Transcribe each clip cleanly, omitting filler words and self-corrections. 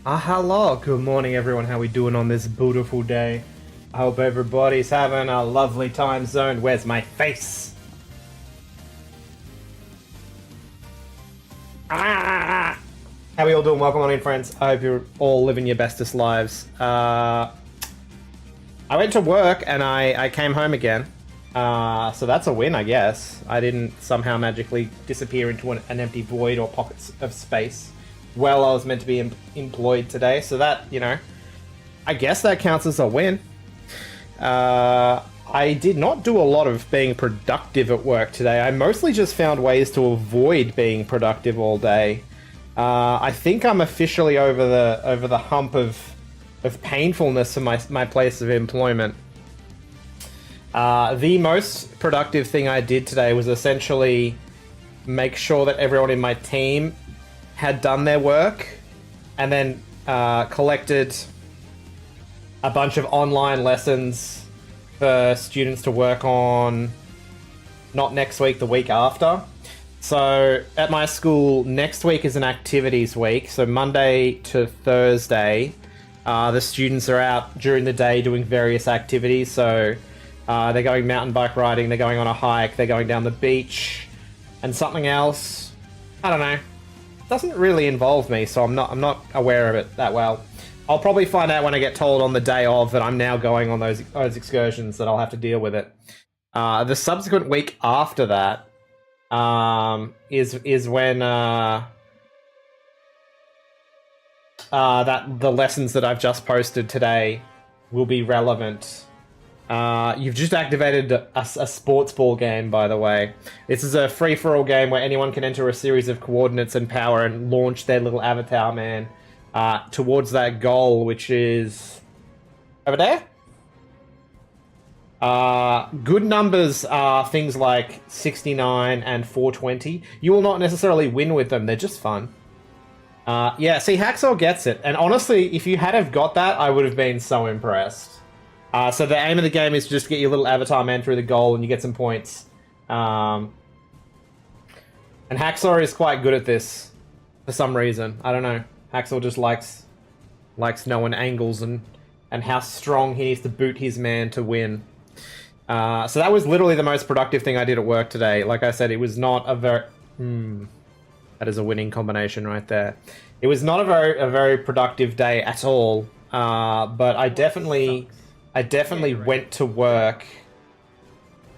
Hello, good morning everyone. How we doing on this beautiful day? I hope everybody's having a lovely time zone. Where's my face? How we all doing? Welcome on in, friends. I hope you're all living your bestest lives. I went to work and I came home again. So that's a win, I guess. I didn't somehow magically disappear into an empty void or pockets of space. Well, I was meant to be employed today, so that, I guess that counts as a win. I did not do a lot of being productive at work today. I mostly just found ways to avoid being productive all day. I think I'm officially over the hump of painfulness in my place of employment. The most productive thing I did today was essentially make sure that everyone in my team had done their work, and then collected a bunch of online lessons for students to work on, not next week, the week after. So at my school, next week is an activities week, so Monday to Thursday, the students are out during the day doing various activities. So they're going mountain bike riding, they're going on a hike, they're going down the beach, and something else, I don't know. Doesn't really involve me, so I'm not aware of it that well. I'll probably find out when I get told on the day of that I'm now going on those excursions, that I'll have to deal with it. The subsequent week after that is when that the lessons that I've just posted today will be relevant. You've just activated a sports ball game, by the way. This is a free-for-all game where anyone can enter a series of coordinates and power and launch their little avatar man towards that goal, which is over there. Good numbers are things like 69 and 420. You will not necessarily win with them, they're just fun. Yeah, see, Hacksaw gets it. And honestly, if you had have got that, I would have been so impressed. So the aim of the game is to just get your little avatar man through the goal and you get some points. And Hacksaw is quite good at this for some reason. I don't know. Hacksaw just likes knowing angles and how strong he needs to boot his man to win. So that was literally the most productive thing I did at work today. Like I said, it was not a very... that is a winning combination right there. It was not a very productive day at all. But I definitely went to work.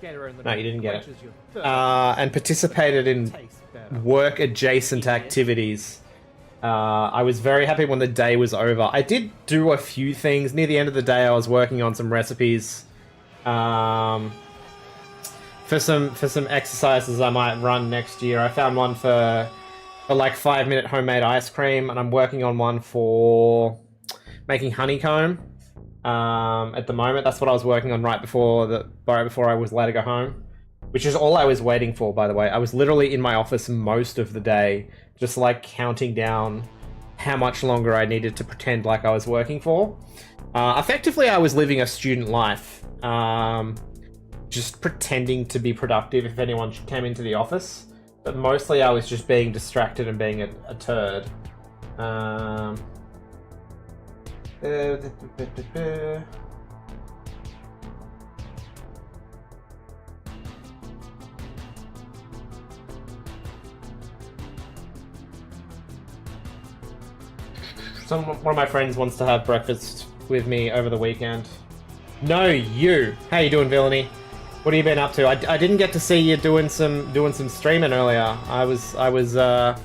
No, you didn't get it. And participated in work-adjacent activities. I was very happy when the day was over. I did do a few things. Near the end of the day, I was working on some recipes for some exercises I might run next year. I found one for like 5-minute homemade ice cream, and I'm working on one for making honeycomb. At the moment, that's what I was working on right before I was allowed to go home, which is all I was waiting for, by the way. I was literally in my office most of the day, just like counting down how much longer I needed to pretend like I was working for. Effectively, I was living a student life, just pretending to be productive if anyone came into the office, but mostly I was just being distracted and being a turd. One of my friends wants to have breakfast with me over the weekend. No, you. How you doing, Villainy? What have you been up to? I didn't get to see you doing some streaming earlier. I was out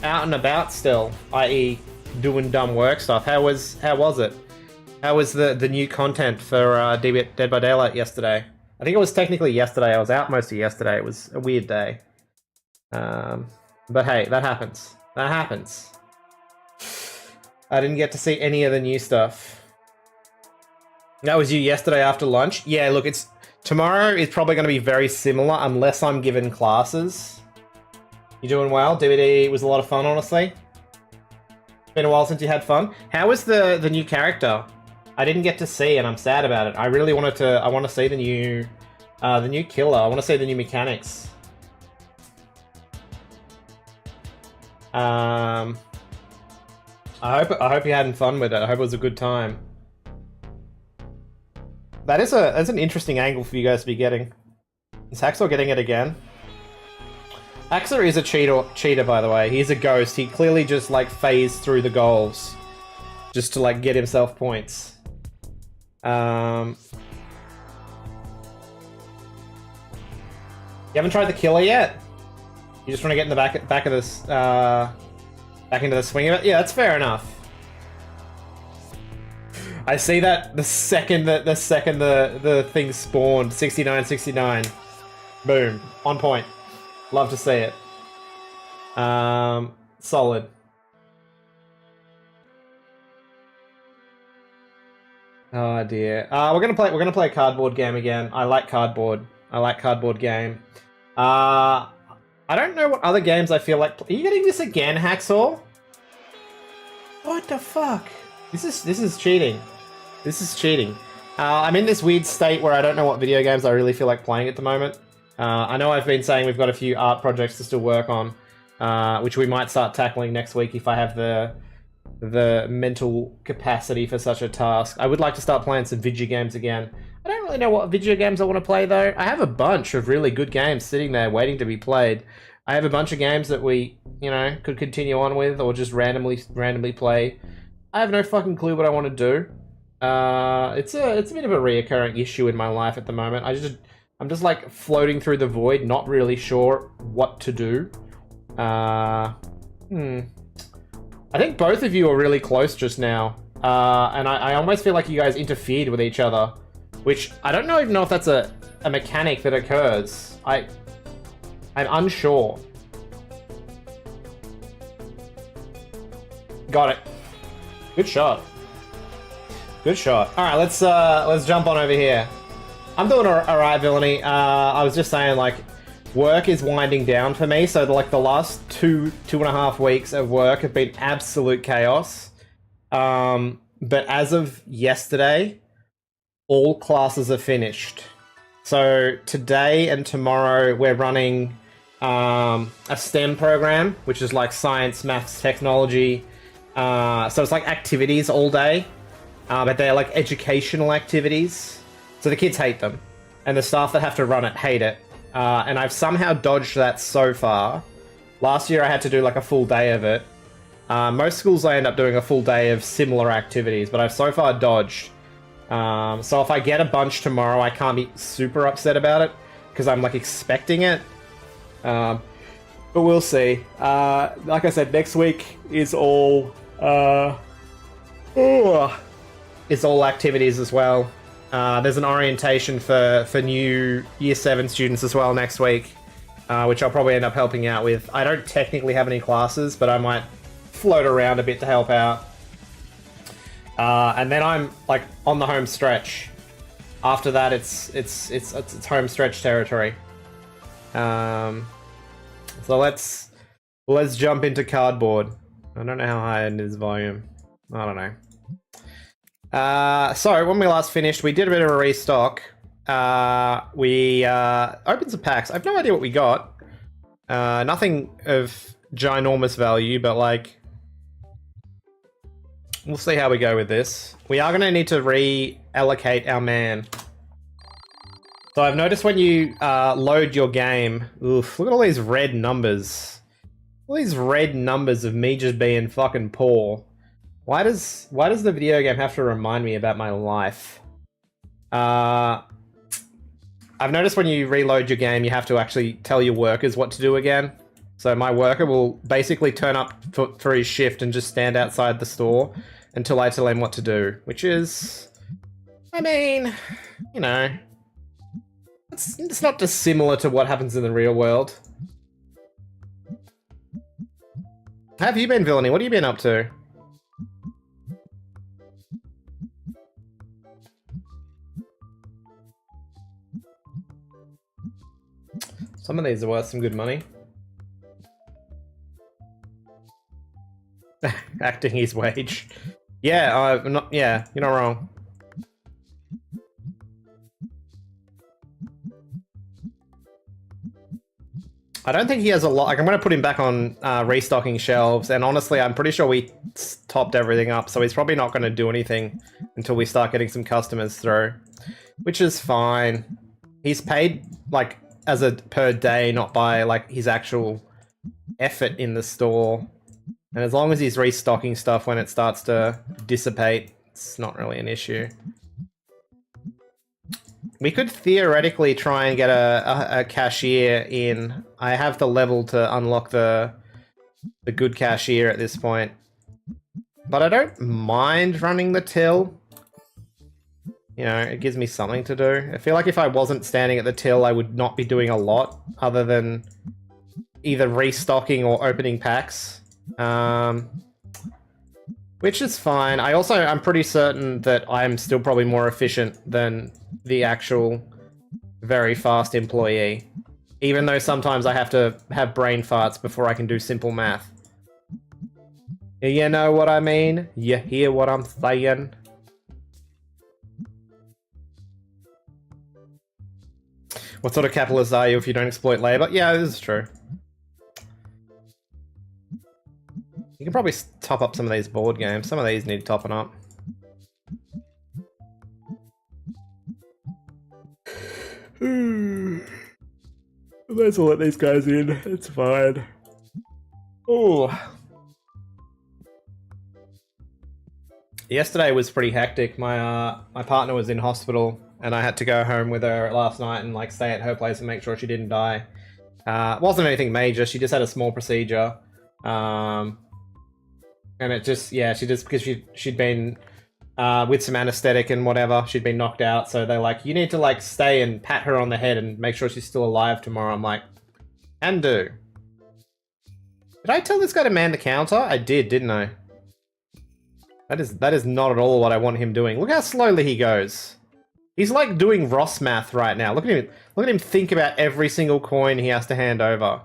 and about still, i.e. doing dumb work stuff. How was it? How was the new content for Dead by Daylight yesterday? I think it was technically yesterday. I was out most of yesterday. It was a weird day. But hey, that happens. That happens. I didn't get to see any of the new stuff. That was you yesterday after lunch? Yeah, look, tomorrow is probably going to be very similar unless I'm given classes. You doing well? DVD was a lot of fun, honestly. Been a while since you had fun. How was the new character? I didn't get to see, and I'm sad about it. I really wanted to. I want to see the new killer. I want to see the new mechanics. I hope you're having fun with it. I hope it was a good time. That's an interesting angle for you guys to be getting. Is Hacksaw getting it again? Hacksaw is a cheater, by the way. He's a ghost. He clearly just like phased through the goals just to like get himself points. You haven't tried the killer yet? You just want to get in the back of this back into the swing of it? Yeah, that's fair enough. I see that the second the thing spawned, 69. Boom. On point. Love to see it. Solid. Oh dear. We're gonna play a cardboard game again. I like cardboard game. I don't know what other games I feel like. Are you getting this again, Hacksaw? What the fuck? This is cheating. This is cheating. I'm in this weird state where I don't know what video games I really feel like playing at the moment. I know I've been saying we've got a few art projects to still work on, which we might start tackling next week if I have the mental capacity for such a task. I would like to start playing some video games again. I don't really know what video games I want to play though. I have a bunch of really good games sitting there waiting to be played. I have a bunch of games that we, could continue on with or just randomly play. I have no fucking clue what I want to do. It's a bit of a reoccurring issue in my life at the moment. I'm just like floating through the void, not really sure what to do. I think both of you are really close just now, and I almost feel like you guys interfered with each other, which I don't even know if that's a mechanic that occurs. I'm unsure. Got it. Good shot. Good shot. All right, let's jump on over here. I'm doing alright, Villainy. I was just saying, like, work is winding down for me, so like the last two and a half weeks of work have been absolute chaos. But as of yesterday, all classes are finished. So today and tomorrow we're running a STEM program, which is like science, maths, technology. So it's like activities all day, but they're like educational activities. So the kids hate them, and the staff that have to run it hate it. And I've somehow dodged that so far. Last year I had to do like a full day of it. Most schools I end up doing a full day of similar activities, but I've so far dodged. So if I get a bunch tomorrow, I can't be super upset about it, because I'm like expecting it. But we'll see. Like I said, next week is all... it's all activities as well. There's an orientation for new Year 7 students as well next week, which I'll probably end up helping out with. I don't technically have any classes, but I might float around a bit to help out. And then I'm like on the home stretch. After that, it's home stretch territory. So let's jump into cardboard. I don't know how high it is volume. I don't know. So when we last finished, we did a bit of a restock. We opened some packs. I have no idea what we got. Nothing of ginormous value, but like, we'll see how we go with this. We are going to need to reallocate our man. So I've noticed when you load your game, oof, look at all these red numbers. All these red numbers of me just being fucking poor. Why does the video game have to remind me about my life? I've noticed when you reload your game, you have to actually tell your workers what to do again. So my worker will basically turn up for his shift and just stand outside the store until I tell him what to do, which is, I mean, it's not dissimilar to what happens in the real world. How have you been, Villainy? What have you been up to? Some of these are worth some good money. Acting his wage. Yeah, you're not wrong. I don't think he has a lot. Like, I'm going to put him back on restocking shelves, and honestly, I'm pretty sure we topped everything up, so he's probably not going to do anything until we start getting some customers through, which is fine. He's paid, like, as a per day, not by, like, his actual effort in the store. And as long as he's restocking stuff when it starts to dissipate, it's not really an issue. We could theoretically try and get a cashier in. I have the level to unlock the good cashier at this point. But I don't mind running the till. You know, it gives me something to do. I feel like if I wasn't standing at the till, I would not be doing a lot other than either restocking or opening packs. Which is fine. I'm pretty certain that I'm still probably more efficient than the actual very fast employee. Even though sometimes I have to have brain farts before I can do simple math. You know what I mean? You hear what I'm saying? What sort of capitalist are you if you don't exploit labor? Yeah, this is true. You can probably top up some of these board games. Some of these need topping up. Let's let these guys in. It's fine. Oh. Yesterday was pretty hectic. My partner was in hospital, and I had to go home with her last night and like stay at her place and make sure she didn't die. It wasn't anything major. She just had a small procedure. And it just, yeah, because she'd been with some anesthetic and whatever, she'd been knocked out. So they're like, you need to like stay and pat her on the head and make sure she's still alive tomorrow. I'm like, can do. Did I tell this guy to man the counter? I did, didn't I? That is not at all what I want him doing. Look how slowly he goes. He's like doing Ross math right now. Look at him. Look at him think about every single coin he has to hand over.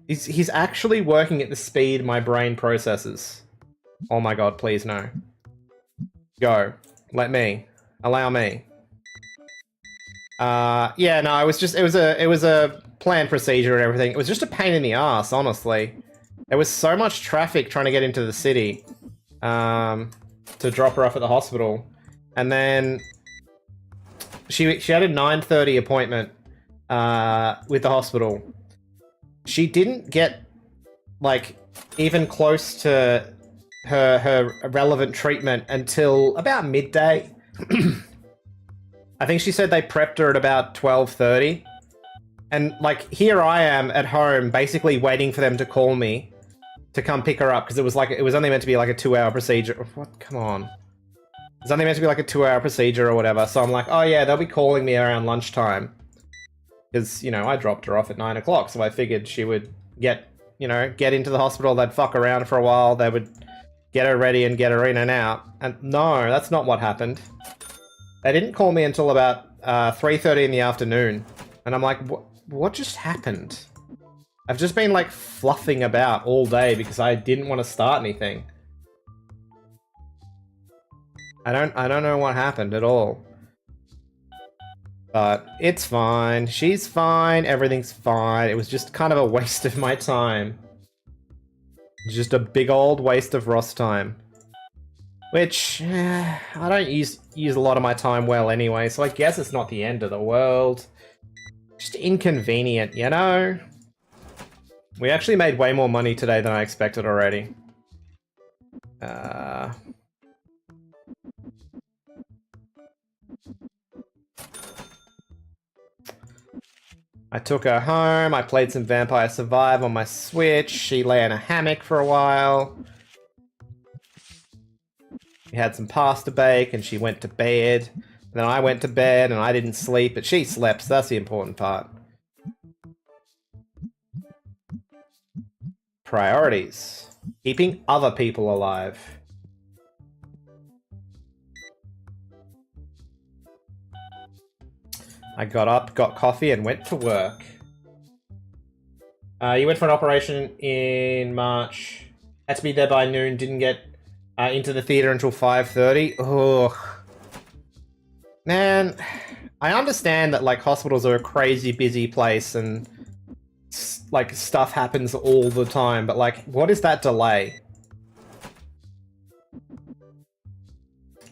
He's actually working at the speed my brain processes. Oh my god, please no. Go. Let me. Allow me. Yeah, no, it was a planned procedure and everything. It was just a pain in the ass, honestly. There was so much traffic trying to get into the city to drop her off at the hospital. And then she had a 9:30 appointment with the hospital. She didn't get, like, even close to her relevant treatment until about midday. I think she said they prepped her at about 12:30. And, like, here I am at home basically waiting for them to call me to come pick her up because it was only meant to be, like, a 2-hour procedure. What? Come on. It was only meant to be, like, a 2-hour procedure or whatever. So I'm like, oh, yeah, they'll be calling me around lunchtime. Because, you know, I dropped her off at 9 o'clock, so I figured she would get into the hospital, they'd fuck around for a while, they would get her ready and get her in and out. And no, that's not what happened. They didn't call me until about 3:30 in the afternoon. And I'm like, what just happened? I've just been, like, fluffing about all day because I didn't want to start anything. I don't know what happened at all. But it's fine. She's fine. Everything's fine. It was just kind of a waste of my time. Just a big old waste of Ross time. Which, I don't use a lot of my time well anyway, so I guess it's not the end of the world. Just inconvenient, you know? We actually made way more money today than I expected already. I took her home, I played some Vampire Survive on my Switch, she lay in a hammock for a while. We had some pasta bake and she went to bed. And then I went to bed and I didn't sleep, but she slept, so that's the important part. Priorities. Keeping other people alive. I got up, got coffee, and went to work. You went for an operation in March. Had to be there by noon, didn't get into the theatre until 5:30. Ugh. Man, I understand that like hospitals are a crazy busy place and like stuff happens all the time, but like, what is that delay?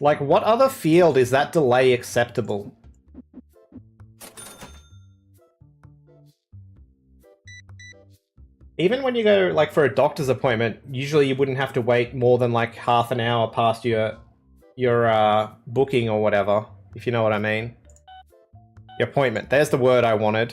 Like, what other field is that delay acceptable? Even when you go like for a doctor's appointment, usually you wouldn't have to wait more than like half an hour past your booking or whatever, if you know what I mean. Your appointment. There's the word I wanted.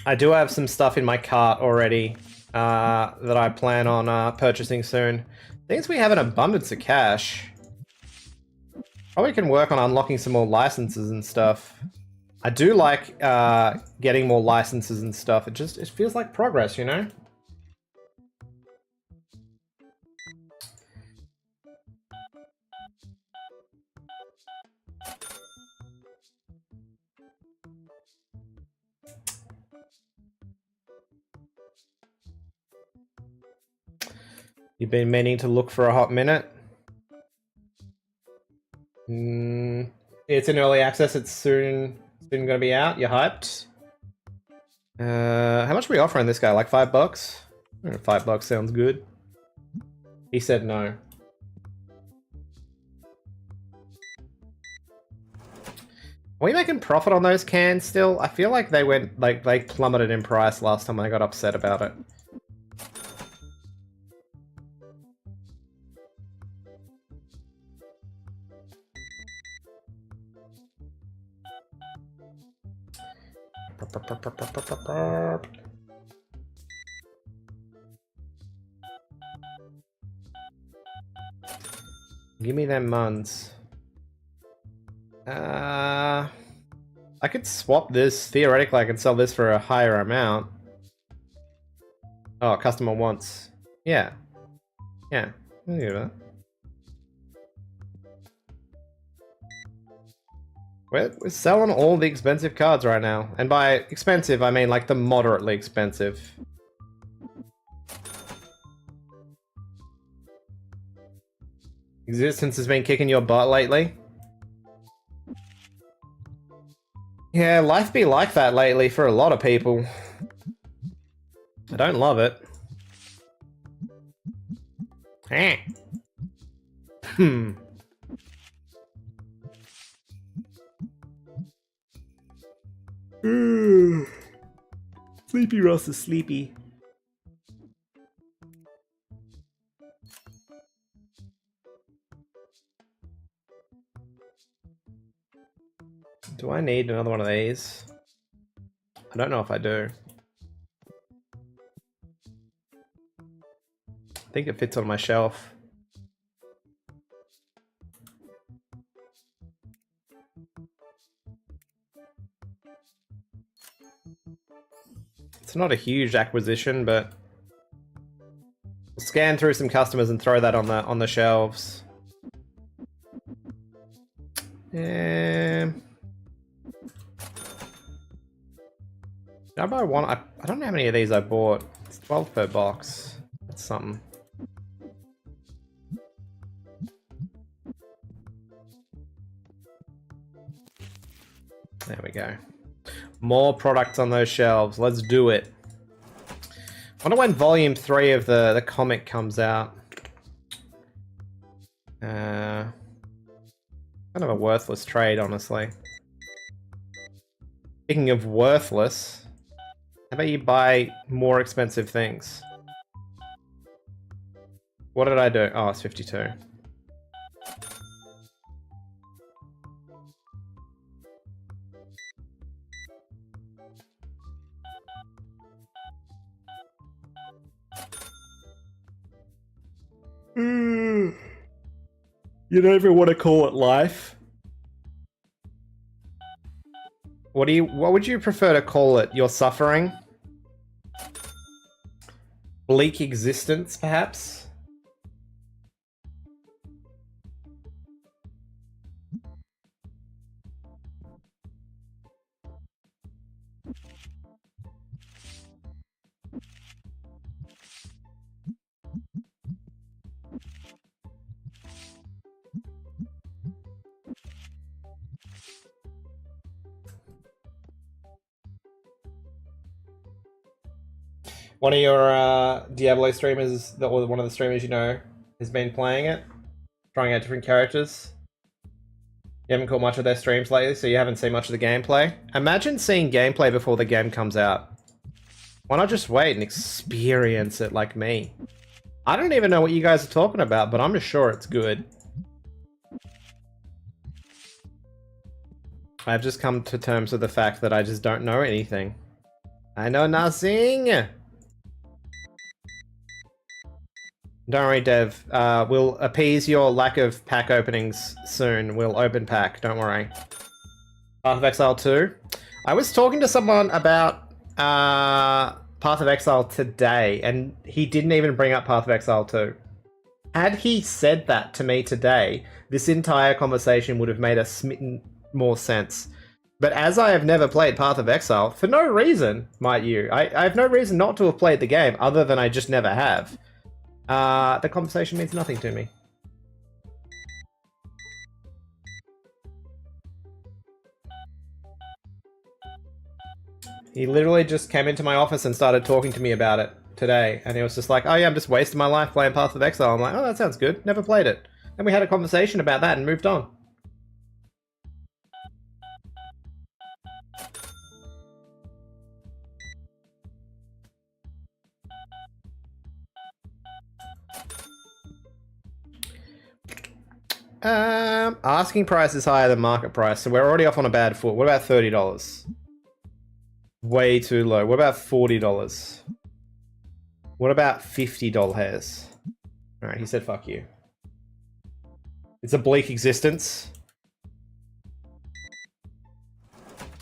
I do have some stuff in my cart already that I plan on purchasing soon. Things we have an abundance of cash. Probably can work on unlocking some more licenses and stuff. I do like getting more licenses and stuff. It feels like progress, you know? You've been meaning to look for a hot minute? It's in early access. It's soon going to be out. You hyped? How much are we offering this guy? Like $5? $5 sounds good. He said no. Are we making profit on those cans still? I feel like they went like they plummeted in price last time I got upset about it. Give me them muns. I could swap this. Theoretically, I could sell this for a higher amount. Oh, customer wants. Yeah. Yeah. I'll do that. We're selling all the expensive cards right now. And by expensive, I mean like the moderately expensive. Existence has been kicking your butt lately. Yeah, life be like that lately for a lot of people. I don't love it. Sleepy Ross is sleepy. Do I need another one of these? I don't know if I do. I think it fits on my shelf. It's not a huge acquisition, but we'll scan through some customers and throw that on the shelves. Did I buy one? I don't know how many of these I bought. It's 12 per box. That's something. There we go. More products on those shelves. Let's do it. I wonder when volume 3 of the comic comes out. Kind of a worthless trade, honestly. Speaking of worthless, how about you buy more expensive things? What did I do? Oh, it's 52. You don't even want to call it life. What would you prefer to call it? Your suffering? Bleak existence, perhaps? One of your Diablo streamers, or one of the streamers you know, has been playing it, trying out different characters. You haven't caught much of their streams lately, so you haven't seen much of the gameplay. Imagine seeing gameplay before the game comes out. Why not just wait and experience it like me? I don't even know what you guys are talking about, but I'm just sure it's good. I've just come to terms with the fact that I just don't know anything. I know nothing! Don't worry, Dev. We'll appease your lack of pack openings soon. We'll open pack, don't worry. Path of Exile 2. I was talking to someone about Path of Exile today, and he didn't even bring up Path of Exile 2. Had he said that to me today, this entire conversation would have made a smitten more sense. But as I have never played Path of Exile, for no reason, might you, I have no reason not to have played the game, other than I just never have. The conversation means nothing to me. He literally just came into my office and started talking to me about it today, and he was just like, oh yeah, I'm just wasting my life playing Path of Exile. I'm like, oh, that sounds good. Never played it. And we had a conversation about that and moved on. Asking price is higher than market price, so we're already off on a bad foot. What about $30? Way too low. What about $40? What about $50 hairs? Alright, he said fuck you. It's a bleak existence.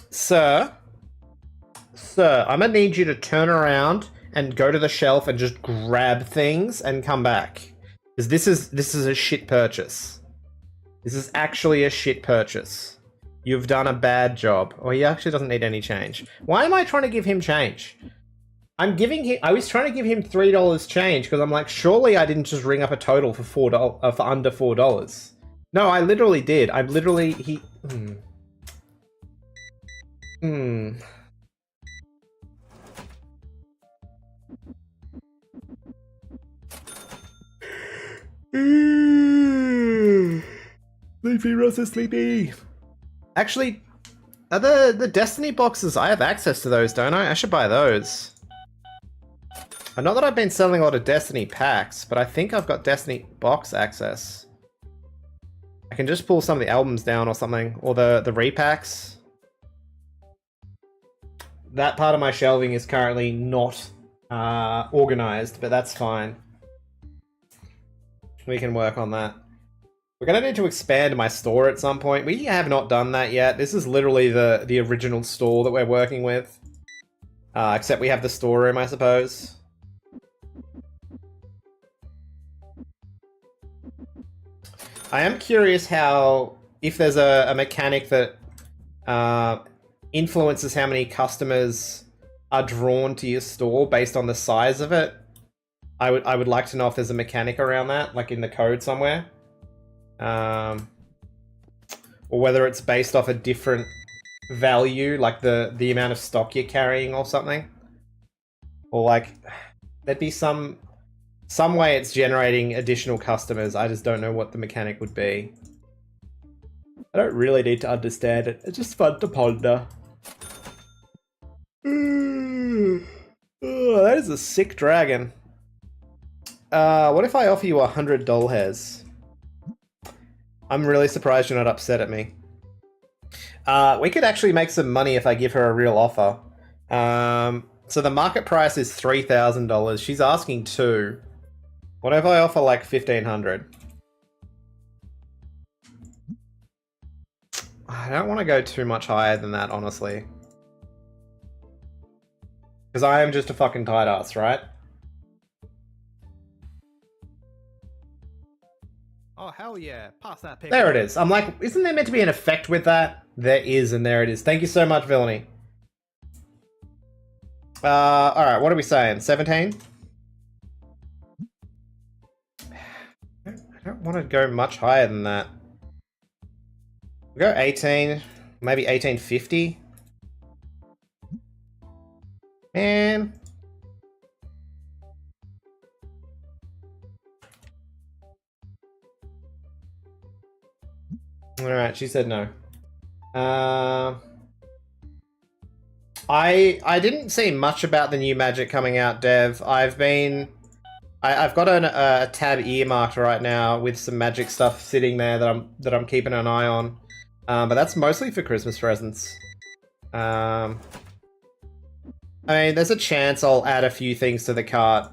Sir, I'm gonna need you to turn around and go to the shelf and just grab things and come back. Because this is a shit purchase. This is actually a shit purchase. You've done a bad job. Oh, he actually doesn't need any change. Why am I trying to give him change? I was trying to give him $3 change because I'm like, surely I didn't just ring up a total for for under $4. No, I literally did. I'm literally Sleepy, Rosa, sleepy. Actually, are the Destiny boxes, I have access to those, don't I? I should buy those. Not that I've been selling a lot of Destiny packs, but I think I've got Destiny box access. I can just pull some of the albums down or something, or the repacks. That part of my shelving is currently not organized, but that's fine. We can work on that. We're going to need to expand my store at some point. We have not done that yet. This is literally the original store that we're working with. Except we have the storeroom, I suppose. I am curious how, if there's a mechanic that influences how many customers are drawn to your store based on the size of it. I would like to know if there's a mechanic around that, like in the code somewhere. Or whether it's based off a different value, like the amount of stock you're carrying or something. Or like, there'd be some way it's generating additional customers. I just don't know what the mechanic would be. I don't really need to understand it. It's just fun to ponder. Oh, that is a sick dragon. What if I offer you 100 doll hairs? I'm really surprised you're not upset at me. We could actually make some money if I give her a real offer. So the market price is $3,000. She's asking $2,000. What if I offer like $1,500? I don't want to go too much higher than that, honestly. Because I am just a fucking tight ass, right? Oh, hell yeah. Pass that pick. There it is. I'm like, isn't there meant to be an effect with that? There is, and there it is. Thank you so much, Villainy. Alright, what are we saying? 17? I don't want to go much higher than that. We'll go 18, maybe 1850. Man. Alright, she said no. I didn't see much about the new Magic coming out, Dev. I've got a tab earmarked right now with some Magic stuff sitting there that I'm keeping an eye on. But that's mostly for Christmas presents. I mean, there's a chance I'll add a few things to the cart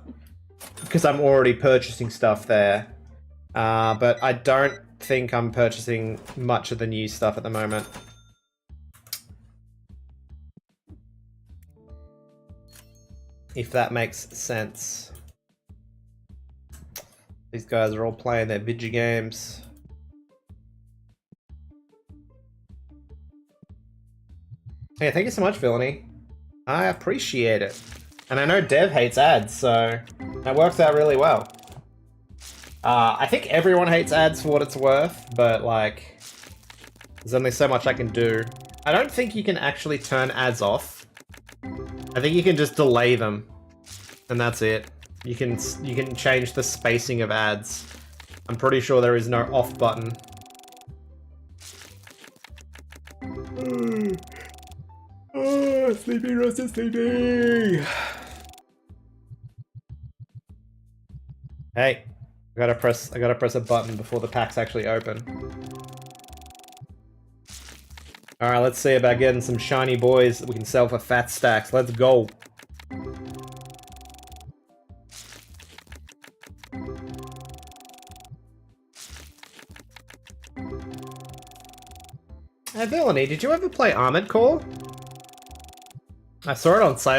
because I'm already purchasing stuff there. But I don't think I'm purchasing much of the new stuff at the moment. If that makes sense. These guys are all playing their video games. Hey, thank you so much, Villainy. I appreciate it. And I know Dev hates ads, so that works out really well. I think everyone hates ads for what it's worth, but like, there's only so much I can do. I don't think you can actually turn ads off. I think you can just delay them, and that's it. You can change the spacing of ads. I'm pretty sure there is no off button. Oh, sleepy, Rosa, sleepy. Hey, I gotta press a button before the packs actually open. All right, let's see about getting some shiny boys that we can sell for fat stacks. Let's go. Hey, Villainy, did you ever play Armored Core? I saw it on sale.